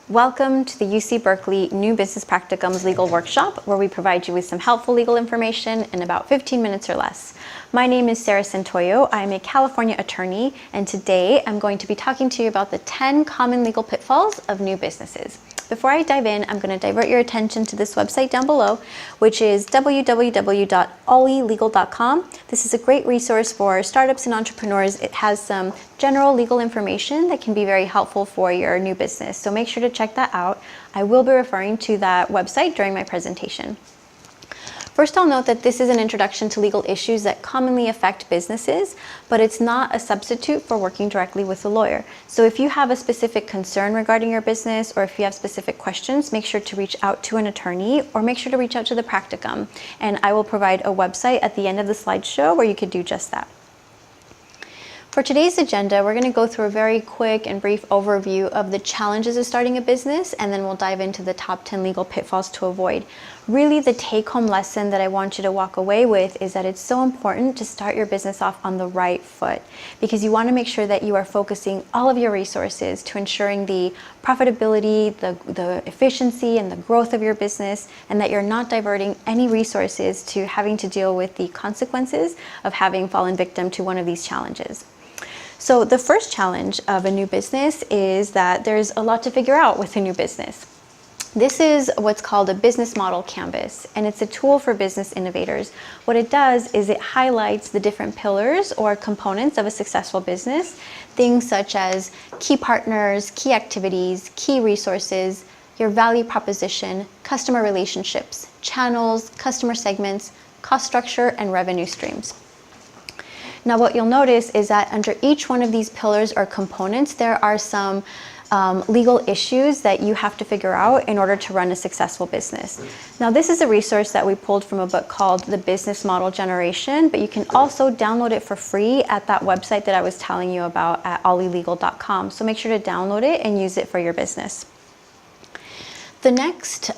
Welcome to the UC Berkeley New Business Practicum's Legal Workshop, where we provide you with some helpful legal information in about 15 minutes or less. My name is Sarah Santoyo. I'm a California attorney, and today I'm going to be talking to you about the 10 common legal pitfalls of new businesses. Before I dive in, I'm going to divert your attention to this website down below, which is www.ollielegal.com. This is a great resource for startups and entrepreneurs. It has some general legal information that can be very helpful for your new business, so make sure to check that out. I will be referring to that website during my presentation. First, I'll note that this is an introduction to legal issues that commonly affect businesses, but it's not a substitute for working directly with a lawyer. So if you have a specific concern regarding your business, or if you have specific questions, make sure to reach out to an attorney, or make sure to reach out to the Practicum. And I will provide a website at the end of the slideshow where you could do just that. For today's agenda, we're going to go through a very quick and brief overview of the challenges of starting a business, and then we'll dive into the top 10 legal pitfalls to avoid. Really, the take-home lesson that I want you to walk away with is that it's so important to start your business off on the right foot, because you want to make sure that you are focusing all of your resources to ensuring the profitability, the efficiency, and the growth of your business, and that you're not diverting any resources to having to deal with the consequences of having fallen victim to one of these challenges. So the first challenge of a new business is that there's a lot to figure out with a new business. This is what's called a business model canvas, and it's a tool for business innovators. What it does is it highlights the different pillars or components of a successful business, things such as key partners, key activities, key resources, your value proposition, customer relationships, channels, customer segments, cost structure, and revenue streams. Now, what you'll notice is that under each one of these pillars or components, there are some legal issues that you have to figure out in order to run a successful business. Now, this is a resource that we pulled from a book called The Business Model Generation, but you can also download it for free at that website that I was telling you about at ollielegal.com. So make sure to download it and use it for your business. The next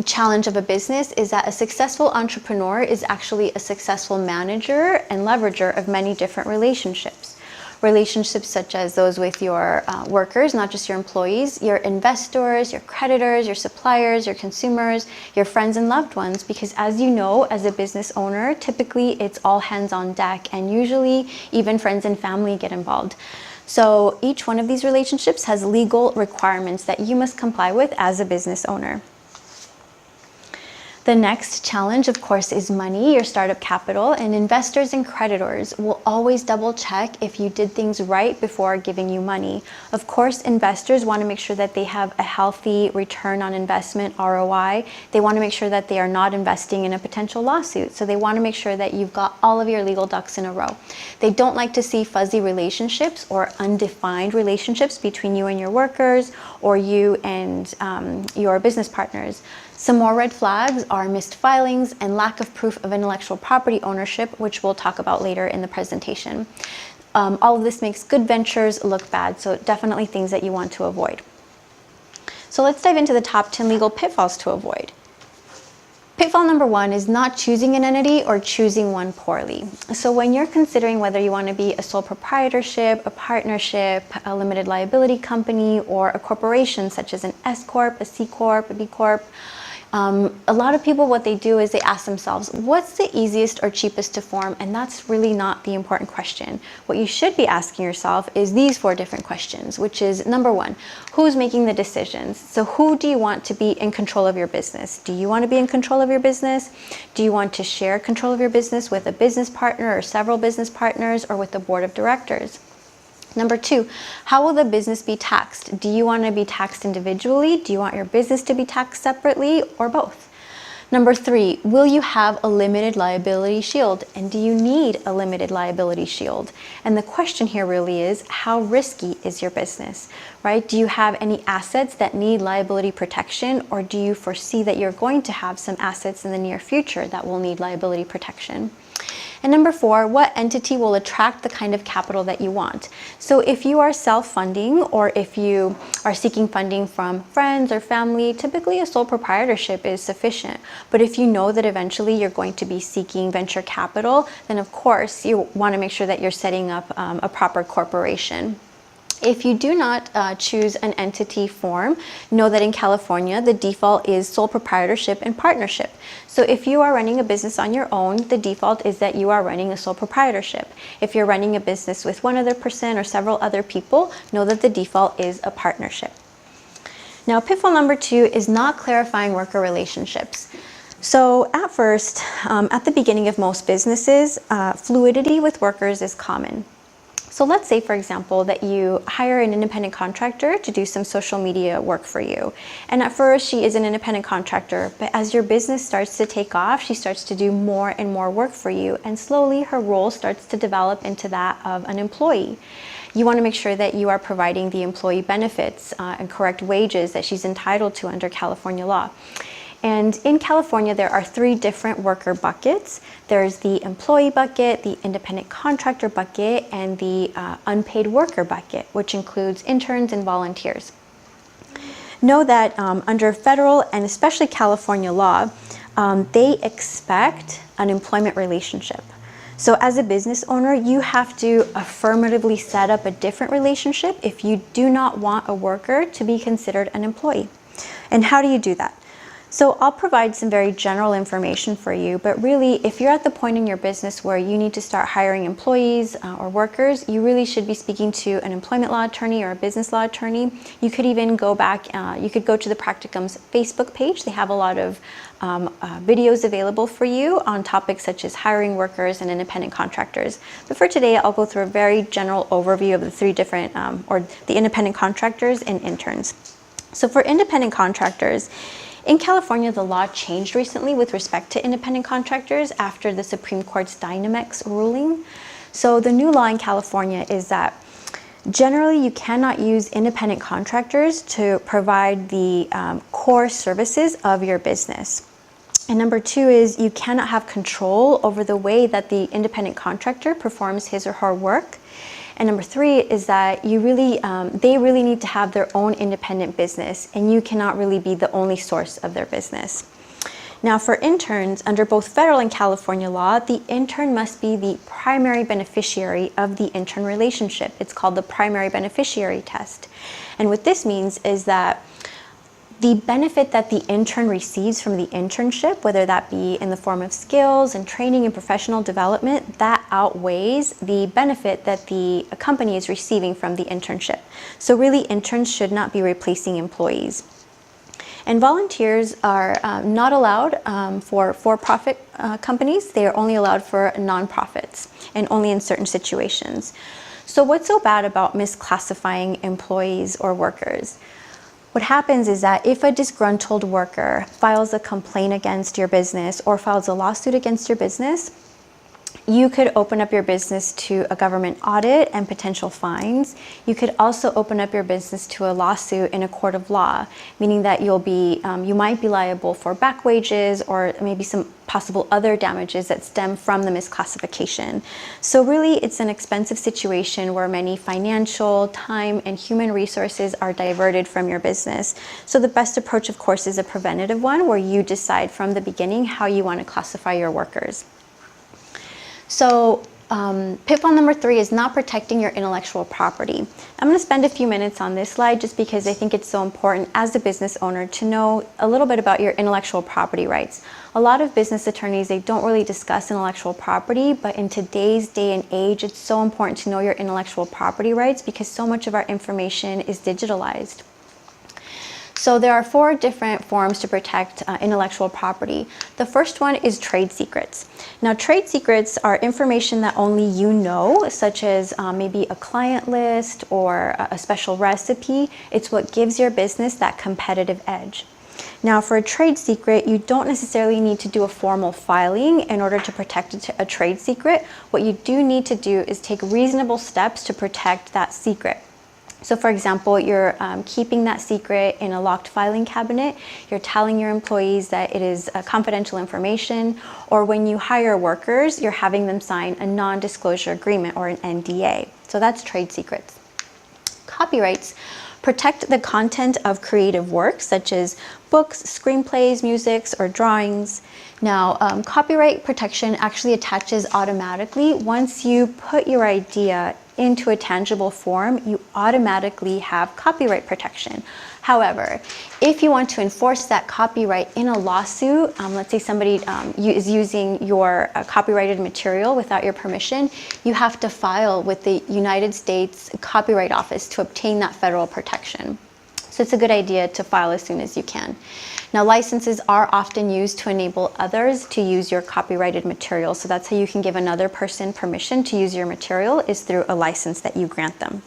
challenge of a business is that a successful entrepreneur is actually a successful manager and leverager of many different relationships. Relationships such as those with your workers, not just your employees, your investors, your creditors, your suppliers, your consumers, your friends and loved ones, because as you know, as a business owner, typically it's all hands on deck, and usually even friends and family get involved. So each one of these relationships has legal requirements that you must comply with as a business owner. The next challenge, of course, is money, your startup capital, and investors and creditors will always double check if you did things right before giving you money. Of course, investors want to make sure that they have a healthy return on investment, ROI. They want to make sure that they are not investing in a potential lawsuit. So they want to make sure that you've got all of your legal ducks in a row. They don't like to see fuzzy relationships or undefined relationships between you and your workers, or you and your business partners. Some more red flags are missed filings and lack of proof of intellectual property ownership, which we'll talk about later in the presentation. All of this makes good ventures look bad, so definitely things that you want to avoid. So let's dive into the top 10 legal pitfalls to avoid. Pitfall number 1 is not choosing an entity or choosing one poorly. So when you're considering whether you want to be a sole proprietorship, a partnership, a limited liability company, or a corporation such as an S Corp, a C Corp, a B Corp, a lot of people, what they do is they ask themselves, what's the easiest or cheapest to form? And that's really not the important question. What you should be asking yourself is these 4 different questions, which is number 1, who's making the decisions? So who do you want to be in control of your business? Do you want to be in control of your business? Do you want to share control of your business with a business partner or several business partners, or with the board of directors? Number 2, how will the business be taxed? Do you want to be taxed individually? Do you want your business to be taxed separately, or both? Number 3, will you have a limited liability shield? And do you need a limited liability shield? And the question here really is, how risky is your business, right? Do you have any assets that need liability protection, or do you foresee that you're going to have some assets in the near future that will need liability protection? And number 4, what entity will attract the kind of capital that you want? So if you are self-funding, or if you are seeking funding from friends or family, typically a sole proprietorship is sufficient. But if you know that eventually you're going to be seeking venture capital, then of course you want to make sure that you're setting up a proper corporation. If you do not choose an entity form, know that in California, the default is sole proprietorship and partnership. So if you are running a business on your own, the default is that you are running a sole proprietorship. If you're running a business with one other person or several other people, know that the default is a partnership. Now, pitfall number 2 is not clarifying worker relationships. So at first, at the beginning of most businesses, fluidity with workers is common. So let's say, for example, that you hire an independent contractor to do some social media work for you. And at first, she is an independent contractor, but as your business starts to take off, she starts to do more and more work for you, and slowly her role starts to develop into that of an employee. You want to make sure that you are providing the employee benefits and correct wages that she's entitled to under California law. And in California, there are 3 different worker buckets. There's the employee bucket, the independent contractor bucket, and the unpaid worker bucket, which includes interns and volunteers. Know that under federal and especially California law, they expect an employment relationship. So as a business owner, you have to affirmatively set up a different relationship if you do not want a worker to be considered an employee. And how do you do that? So I'll provide some very general information for you, but really, if you're at the point in your business where you need to start hiring employees or workers, you really should be speaking to an employment law attorney or a business law attorney. You could even go back, you could go to the Practicum's Facebook page. They have a lot of videos available for you on topics such as hiring workers and independent contractors. But for today, I'll go through a very general overview of the 3 different, or the independent contractors and interns. So for independent contractors, in California, the law changed recently with respect to independent contractors after the Supreme Court's Dynamex ruling. So the new law in California is that generally you cannot use independent contractors to provide the core services of your business. And number 2 is you cannot have control over the way that the independent contractor performs his or her work. And number 3 is that they really need to have their own independent business, and you cannot really be the only source of their business. Now for interns, under both federal and California law, the intern must be the primary beneficiary of the intern relationship. It's called the primary beneficiary test. And what this means is that the benefit that the intern receives from the internship, whether that be in the form of skills and training and professional development, that outweighs the benefit that the company is receiving from the internship. So really, interns should not be replacing employees. And volunteers are not allowed for for-profit companies. They are only allowed for nonprofits and only in certain situations. So what's so bad about misclassifying employees or workers? What happens is that if a disgruntled worker files a complaint against your business or files a lawsuit against your business, you could open up your business to a government audit and potential fines. You could also open up your business to a lawsuit in a court of law, meaning that you might be liable for back wages or maybe some possible other damages that stem from the misclassification. So really, it's an expensive situation where many financial, time, and human resources are diverted from your business. So the best approach, of course, is a preventative one where you decide from the beginning how you want to classify your workers. So pitfall number 3 is not protecting your intellectual property. I'm going to spend a few minutes on this slide just because I think it's so important as a business owner to know a little bit about your intellectual property rights. A lot of business attorneys, they don't really discuss intellectual property, but in today's day and age, it's so important to know your intellectual property rights because so much of our information is digitalized. So there are 4 different forms to protect intellectual property. The first one is trade secrets. Now, trade secrets are information that only you know, such as maybe a client list or a special recipe. It's what gives your business that competitive edge. Now, for a trade secret, you don't necessarily need to do a formal filing in order to protect a trade secret. What you do need to do is take reasonable steps to protect that secret. So for example, you're keeping that secret in a locked filing cabinet, you're telling your employees that it is confidential information, or when you hire workers, you're having them sign a non-disclosure agreement or an NDA. So that's trade secrets. Copyrights protect the content of creative works such as books, screenplays, musics, or drawings. Now, copyright protection actually attaches automatically. Once you put your idea into a tangible form, you automatically have copyright protection. However, if you want to enforce that copyright in a lawsuit, let's say somebody is using your copyrighted material without your permission, you have to file with the United States Copyright Office to obtain that federal protection. So it's a good idea to file as soon as you can. Now, licenses are often used to enable others to use your copyrighted material. So that's how you can give another person permission to use your material, is through a license that you grant them.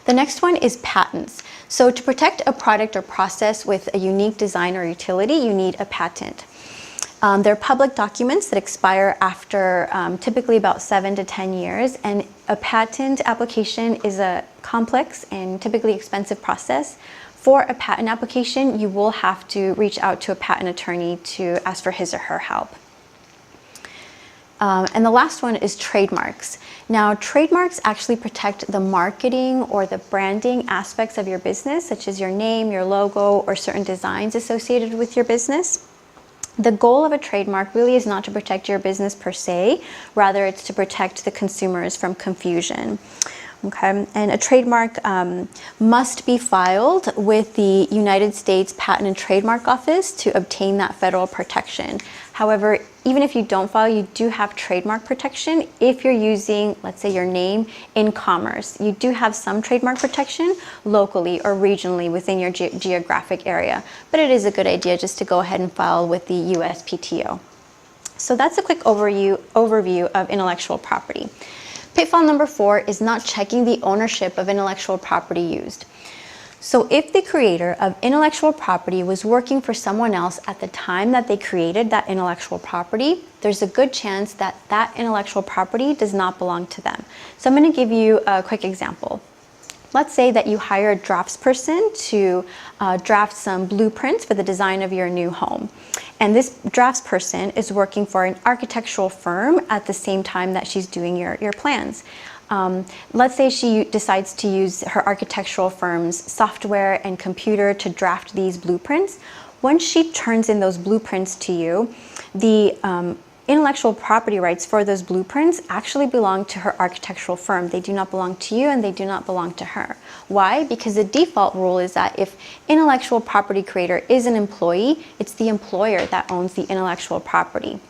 The next one is patents. So to protect a product or process with a unique design or utility, you need a patent. They're public documents that expire after typically about 7 to 10 years, and a patent application is a complex and typically expensive process. For a patent application, you will have to reach out to a patent attorney to ask for his or her help. And the last one is trademarks. Now, trademarks actually protect the marketing or the branding aspects of your business, such as your name, your logo, or certain designs associated with your business. The goal of a trademark really is not to protect your business per se, rather it's to protect the consumers from confusion. Okay, and a trademark must be filed with the United States Patent and Trademark Office to obtain that federal protection. However, even if you don't file, you do have trademark protection if you're using, let's say, your name in commerce. You do have some trademark protection locally or regionally within your geographic area, but it is a good idea just to go ahead and file with the USPTO. So that's a quick overview of intellectual property. Pitfall number 4 is not checking the ownership of intellectual property used. So if the creator of intellectual property was working for someone else at the time that they created that intellectual property, there's a good chance that that intellectual property does not belong to them. So I'm going to give you a quick example. Let's say that you hire a draftsperson to draft some blueprints for the design of your new home. And this draftsperson is working for an architectural firm at the same time that she's doing your plans. Let's say she decides to use her architectural firm's software and computer to draft these blueprints. Once she turns in those blueprints to you, the intellectual property rights for those blueprints actually belong to her architectural firm. They do not belong to you and they do not belong to her. Why? Because the default rule is that if intellectual property creator is an employee, it's the employer that owns the intellectual property.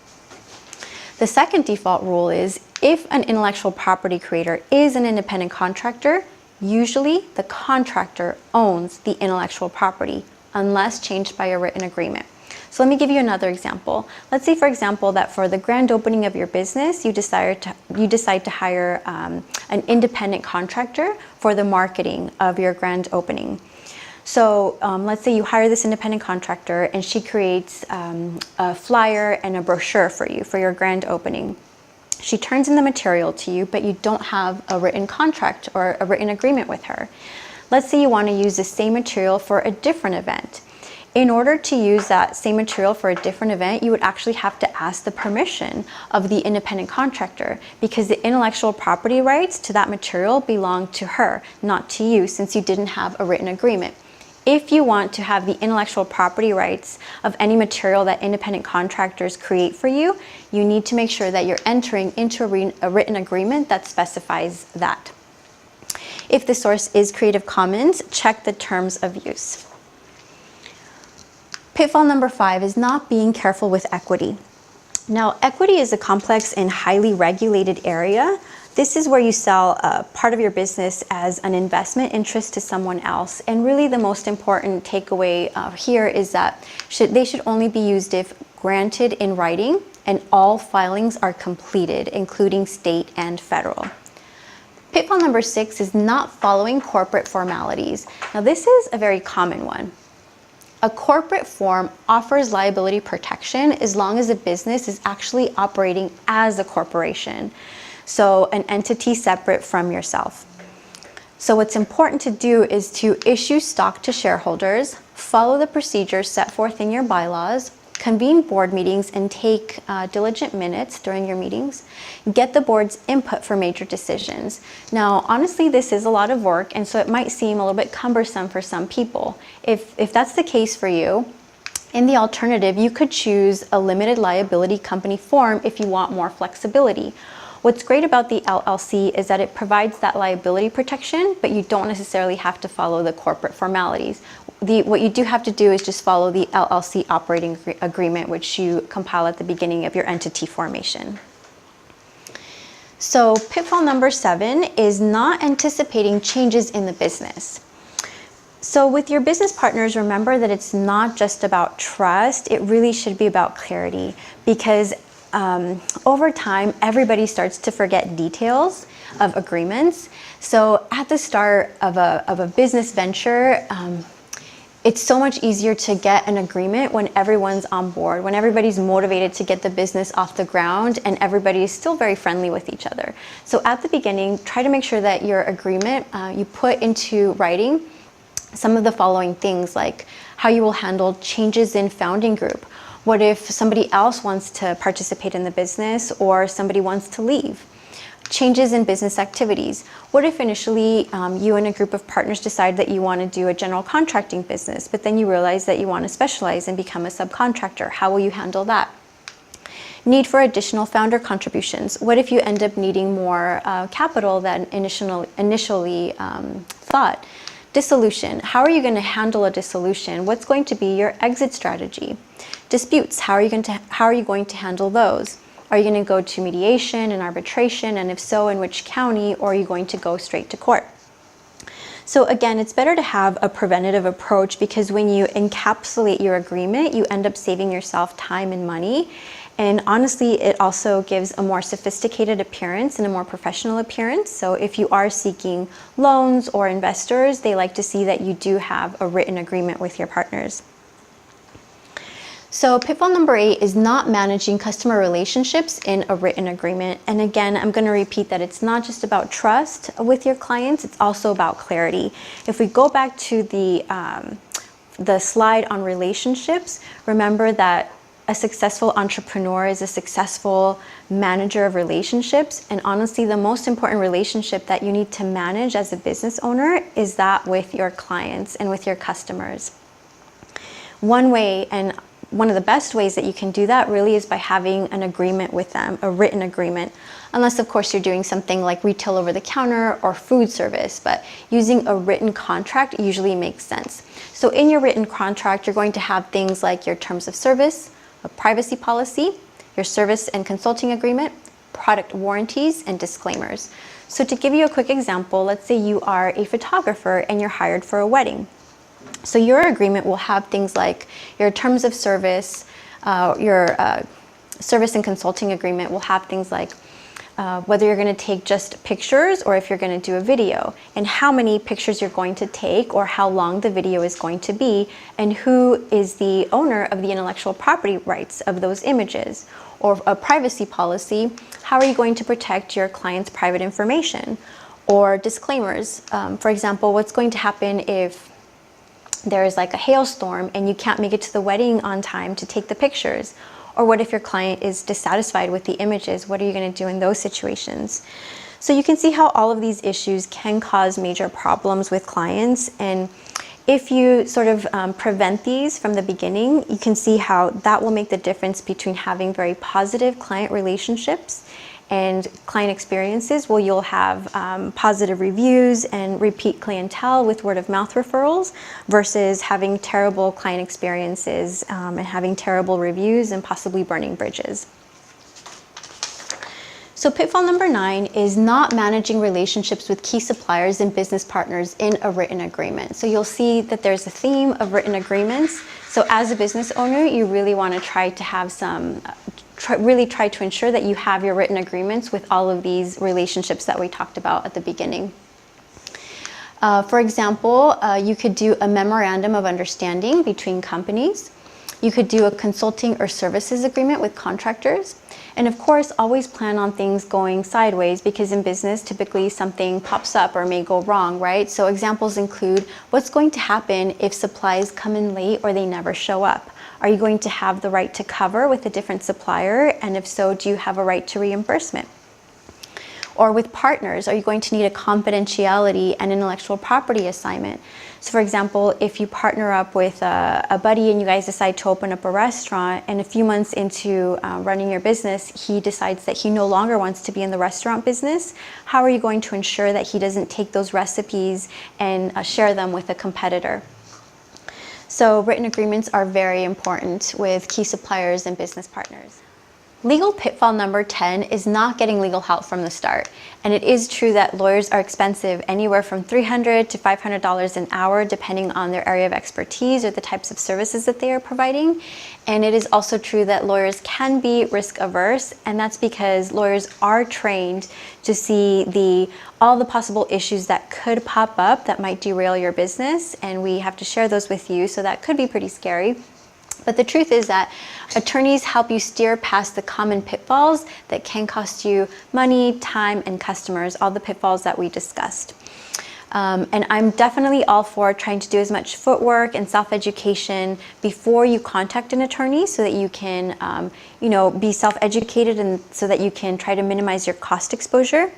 The second default rule is if an intellectual property creator is an independent contractor, usually the contractor owns the intellectual property unless changed by a written agreement. So let me give you another example. Let's say, for example, that for the grand opening of your business, you decide to hire an independent contractor for the marketing of your grand opening. So let's say you hire this independent contractor and she creates a flyer and a brochure for you for your grand opening. She turns in the material to you, but you don't have a written contract or a written agreement with her. Let's say you want to use the same material for a different event. In order to use that same material for a different event, you would actually have to ask the permission of the independent contractor because the intellectual property rights to that material belong to her, not to you, since you didn't have a written agreement. If you want to have the intellectual property rights of any material that independent contractors create for you, you need to make sure that you're entering into a written agreement that specifies that. If the source is Creative Commons, check the terms of use. Pitfall number 5 is not being careful with equity. Now, equity is a complex and highly regulated area. This is where you sell part of your business as an investment interest to someone else. And really the most important takeaway here is that they should only be used if granted in writing and all filings are completed, including state and federal. Pitfall number 6 is not following corporate formalities. Now, this is a very common one. A corporate form offers liability protection as long as a business is actually operating as a corporation, so an entity separate from yourself. So what's important to do is to issue stock to shareholders, follow the procedures set forth in your bylaws, convene board meetings and take diligent minutes during your meetings. Get the board's input for major decisions. Now, honestly, this is a lot of work, and so it might seem a little bit cumbersome for some people. If that's the case for you, in the alternative, you could choose a limited liability company form if you want more flexibility. What's great about the LLC is that it provides that liability protection, but you don't necessarily have to follow the corporate formalities. What you do have to do is just follow the LLC operating agreement, which you compile at the beginning of your entity formation. So pitfall number 7 is not anticipating changes in the business. So with your business partners, remember that it's not just about trust, it really should be about clarity, because over time, everybody starts to forget details of agreements. So at the start of a business venture, it's so much easier to get an agreement when everyone's on board, when everybody's motivated to get the business off the ground and everybody is still very friendly with each other. So at the beginning, try to make sure that your agreement, you put into writing some of the following things, like how you will handle changes in founding group. What if somebody else wants to participate in the business or somebody wants to leave? Changes in business activities. What if initially you and a group of partners decide that you want to do a general contracting business, but then you realize that you want to specialize and become a subcontractor? How will you handle that? Need for additional founder contributions. What if you end up needing more capital than initially thought? Dissolution. How are you going to handle a dissolution? What's going to be your exit strategy? Disputes. How are you going to handle those? Are you going to go to mediation and arbitration? And if so, in which county? Or are you going to go straight to court? So again, it's better to have a preventative approach, because when you encapsulate your agreement, you end up saving yourself time and money. And honestly, it also gives a more sophisticated appearance and a more professional appearance. So if you are seeking loans or investors, they like to see that you do have a written agreement with your partners. So pitfall number 8 is not managing customer relationships in a written agreement. And again, I'm going to repeat that it's not just about trust with your clients, it's also about clarity. If we go back to the slide on relationships, remember that a successful entrepreneur is a successful manager of relationships. And honestly, the most important relationship that you need to manage as a business owner is that with your clients and with your customers. One way, and one of the best ways that you can do that really, is by having an agreement with them, a written agreement. Unless, of course, you're doing something like retail over the counter or food service, but using a written contract usually makes sense. So in your written contract, you're going to have things like your terms of service, a privacy policy, your service and consulting agreement, product warranties, and disclaimers. So to give you a quick example, let's say you are a photographer and you're hired for a wedding. So your agreement will have things like your terms of service, your service and consulting agreement will have things like whether you're going to take just pictures or if you're going to do a video, and how many pictures you're going to take or how long the video is going to be, and who is the owner of the intellectual property rights of those images. Or a privacy policy, how are you going to protect your client's private information? Or disclaimers, for example, what's going to happen if there is like a hailstorm and you can't make it to the wedding on time to take the pictures? Or what if your client is dissatisfied with the images? What are you going to do in those situations? So you can see how all of these issues can cause major problems with clients. And if you sort of prevent these from the beginning, you can see how that will make the difference between having very positive client relationships and client experiences. Well, you'll have positive reviews and repeat clientele with word of mouth referrals, versus having terrible client experiences and having terrible reviews and possibly burning bridges. So pitfall number 9 is not managing relationships with key suppliers and business partners in a written agreement. So you'll see that there's a theme of written agreements. So as a business owner, you really want to try to have really try to ensure that you have your written agreements with all of these relationships that we talked about at the beginning. For example, you could do a memorandum of understanding between companies. You could do a consulting or services agreement with contractors. And of course, always plan on things going sideways, because in business, typically something pops up or may go wrong, right? So examples include, what's going to happen if supplies come in late or they never show up? Are you going to have the right to cover with a different supplier? And if so, do you have a right to reimbursement? Or with partners, are you going to need a confidentiality and intellectual property assignment? So for example, if you partner up with a buddy and you guys decide to open up a restaurant, and a few months into running your business, he decides that he no longer wants to be in the restaurant business, how are you going to ensure that he doesn't take those recipes and share them with a competitor? So written agreements are very important with key suppliers and business partners. Legal pitfall number 10 is not getting legal help from the start. And it is true that lawyers are expensive, anywhere from $300 to $500 an hour, depending on their area of expertise or the types of services that they are providing. And it is also true that lawyers can be risk averse, and that's because lawyers are trained to see all the possible issues that could pop up that might derail your business, and we have to share those with you, so that could be pretty scary. But the truth is that attorneys help you steer past the common pitfalls that can cost you money, time, and customers, all the pitfalls that we discussed. And I'm definitely all for trying to do as much footwork and self-education before you contact an attorney, so that you can be self-educated, and so that you can try to minimize your cost exposure.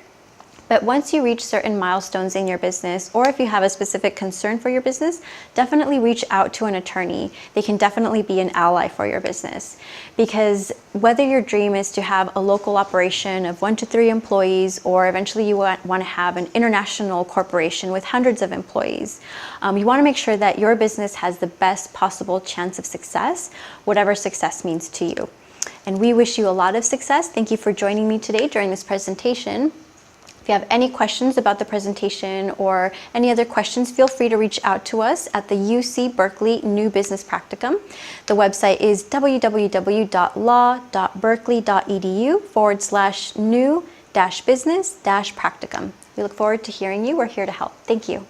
But once you reach certain milestones in your business, or if you have a specific concern for your business, definitely reach out to an attorney. They can definitely be an ally for your business. Because whether your dream is to have a local operation of 1 to 3 employees, or eventually you want to have an international corporation with hundreds of employees, you want to make sure that your business has the best possible chance of success, whatever success means to you. And we wish you a lot of success. Thank you for joining me today during this presentation. If you have any questions about the presentation or any other questions, feel free to reach out to us at the UC Berkeley New Business Practicum. The website is www.law.berkeley.edu/new-business-practicum. We look forward to hearing you. We're here to help. Thank you.